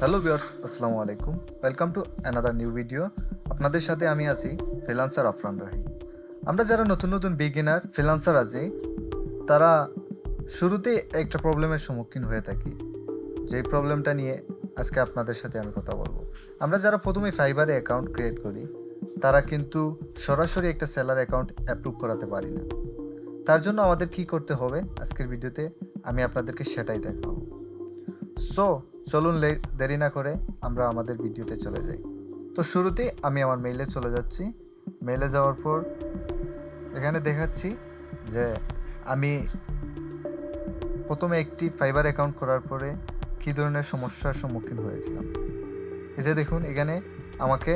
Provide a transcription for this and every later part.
Hello viewers, আসসালামু আলাইকুম। Welcome to another new video. আপনাদের সাথে আমি আছি ফ্রিল্যান্সার আফরান রাহি। আমরা যারা নতুন নতুন বিগিনার ফ্রিল্যান্সার আছি, তারা শুরুতে একটা প্রবলেমের সম্মুখীন হয়ে থাকি, যেই প্রবলেমটা নিয়ে আজকে আপনাদের সাথে আমি কথা বলবো। আমরা যারা প্রথমে ফাইবারে অ্যাকাউন্ট ক্রিয়েট করি, তারা কিন্তু সরাসরি একটা সেলার অ্যাকাউন্ট অ্যাপ্রুভ করাতে পারি না। তার জন্য আমাদের কি করতে হবে, আজকের ভিডিওতে আমি আপনাদেরকে সেটাই দেখাবো। সো চলুন দেরি না করে আমরা আমাদের ভিডিওতে চলে যাই। তো শুরুতেই আমি আমার মেইলে চলে যাচ্ছি। মেইলে যাওয়ার পর এখানে দেখাচ্ছি যে আমি প্রথমে একটি ফাইবার অ্যাকাউন্ট করার পরে কী ধরনের সমস্যার সম্মুখীন হয়েছিলাম। এই যে দেখুন, এখানে আমাকে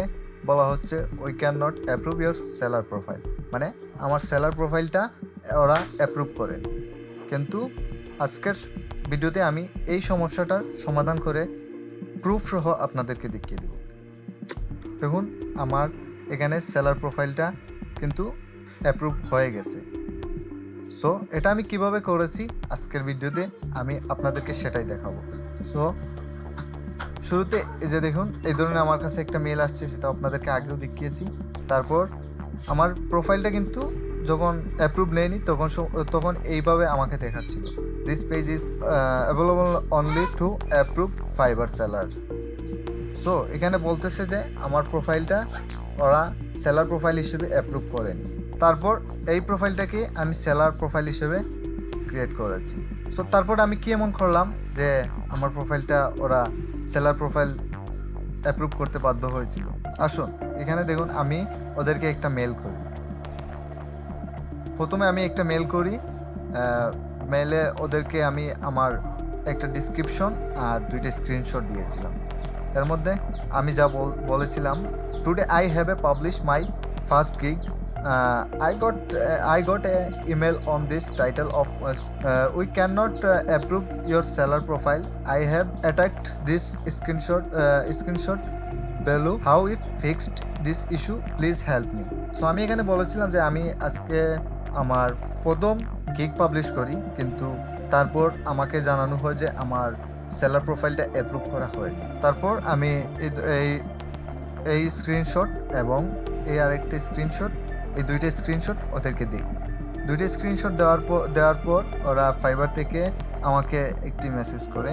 বলা হচ্ছে we can not approve your seller profile, মানে আমার সেলার প্রোফাইলটা ওরা অ্যাপ্রুভ করেন। কিন্তু আজকের ভিডিওতে আমি এই সমস্যাটার সমাধান করে প্রুফ সহ আপনাদেরকে দেখিয়ে দেব। দেখুন, আমার এখানে সেলার প্রোফাইলটা কিন্তু অ্যাপ্রুভ হয়ে গেছে। সো এটা আমি কিভাবে করেছি আজকের ভিডিওতে আমি আপনাদেরকে সেটাই দেখাবো। সো শুরুতে এই যে দেখুন, এই ধরনের আমার কাছে একটা মেল আসছে, সেটা আপনাদেরকে আগেও দেখিয়েছি। তারপর আমার প্রোফাইলটা কিন্তু যখন অ্যাপ্রুভ নেয়নি তখন এইভাবে আমাকে দেখাচ্ছিল, this page is available only two approve fibre seller. So এখানে বলতেছে যে আমার প্রোফাইলটা ওরা সেলার প্রোফাইল হিসেবে অ্যাপ্রুভ করেনি। তারপর এই প্রোফাইলটাকে আমি সেলার প্রোফাইল হিসেবে ক্রিয়েট করেছি। সো তারপর আমি কি এমন করলাম যে আমার প্রোফাইলটা ওরা সেলার প্রোফাইল অ্যাপ্রুভ করতে বাধ্য হয়েছিল। আসুন এখানে দেখুন, আমি ওদেরকে একটা মেল করি। প্রথমে আমি একটা মেল করি। মেলে ওদেরকে আমি আমার একটা ডিসক্রিপশন আর দুইটা স্ক্রিনশট দিয়েছিলাম। এর মধ্যে আমি যা বলেছিলাম, today I have a publish my first gig, I got a email on this title of we cannot approve your seller profile. I have attacked this screenshot below. How if fixed this issue? Please help me. So আমি এখানে বলেছিলাম যে আমি আজকে আমার প্রথম gig publish করি, কিন্তু তারপর আমাকে জানানো হয় যে আমার সেলার প্রোফাইলটা অ্যাপ্রুভ করা হয়নি। তারপর আমি এই স্ক্রিনশট এবং এই আরেকটা স্ক্রিনশট, এই দুইটা স্ক্রিনশট ওদেরকে দিই। দুইটা স্ক্রিনশট দেওয়ার পর ওরা ফাইবার থেকে আমাকে একটি মেসেজ করে।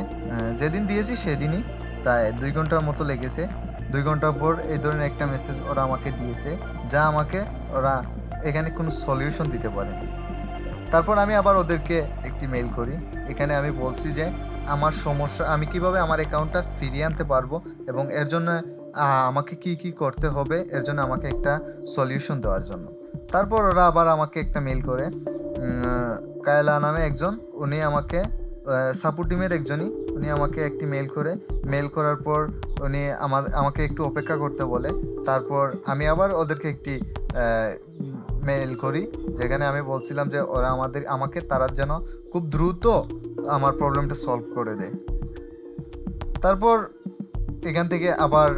যেদিন দিয়েছি সেদিনই প্রায় 2 ঘন্টার মতো লেগেছে। 2 ঘন্টা পর এই ধরনের একটা মেসেজ ওরা আমাকে দিয়েছে, যা আমাকে ওরা এখানে কোনো সলিউশন দিতে পারেনি। তারপর আমি আবার ওদেরকে একটি মেল করি। এখানে আমি বলছি যে আমার সমস্যা, আমি কিভাবে আমার অ্যাকাউন্টটা ফিরিয়ে আনতে পারবো এবং এর জন্য আমাকে কি করতে হবে, এর জন্য আমাকে একটা সলিউশন দেওয়ার জন্য। তারপর ওরা আবার আমাকে একটা মেল করে। কায়লা নামে একজন, উনি আমাকে সাপোর্ট টিমের একজনই, উনি আমাকে একটি মেল করার পর উনি আমাকে একটু অপেক্ষা করতে বলে। তারপর আমি আবার ওদেরকে একটি মেল করি, যেখানে আমি বলছিলাম যে ওরা আমাকে তারা যেন খুব দ্রুত আমার প্রবলেমটা সলভ করে দেয়। তারপর এখান থেকে আবার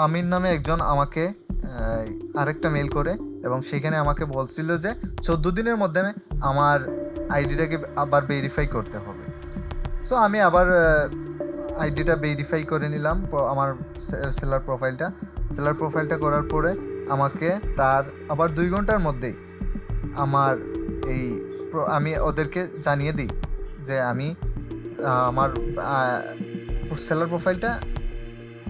আমিন নামে একজন আমাকে আরেকটা মেল করে এবং সেখানে আমাকে বলছিল যে 14 দিনের মধ্যে আমার আইডিটাকে আবার ভেরিফাই করতে হবে। সো আমি আবার আইডিটা ভেরিফাই করে নিলাম, আমার সেলার প্রোফাইলটা করার পরে আমাকে তার আবার 2 ঘন্টার মধ্যেই আমি ওদেরকে জানিয়ে দিই যে আমি আমার সেলার প্রোফাইলটা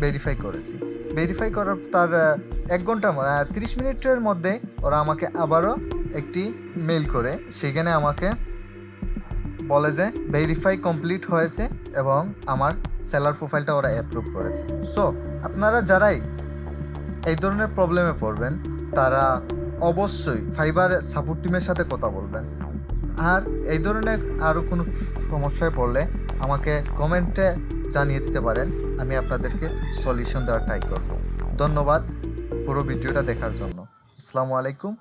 ভেরিফাই করেছি। ভেরিফাই করার তার 1 ঘন্টার 30 মিনিটের মধ্যে ওরা আমাকে আবারও একটি মেল করে, সেখানে আমাকে বলে যে ভেরিফাই কমপ্লিট হয়েছে এবং আমার সেলার প্রোফাইলটা ওরা অ্যাপ্রুভ করেছে। সো আপনারা যারাই এই ধরনের প্রবলেমে পড়বেন, তারা অবশ্যই ফাইবার সাপোর্ট টিমের সাথে কথা বলবেন। আর এই ধরনের আরও কোনো সমস্যায় পড়লে আমাকে কমেন্টে জানিয়ে দিতে পারেন, আমি আপনাদেরকে সলিউশন দেওয়ার ট্রাই করব। ধন্যবাদ পুরো ভিডিওটা দেখার জন্য। আসসালামু আলাইকুম।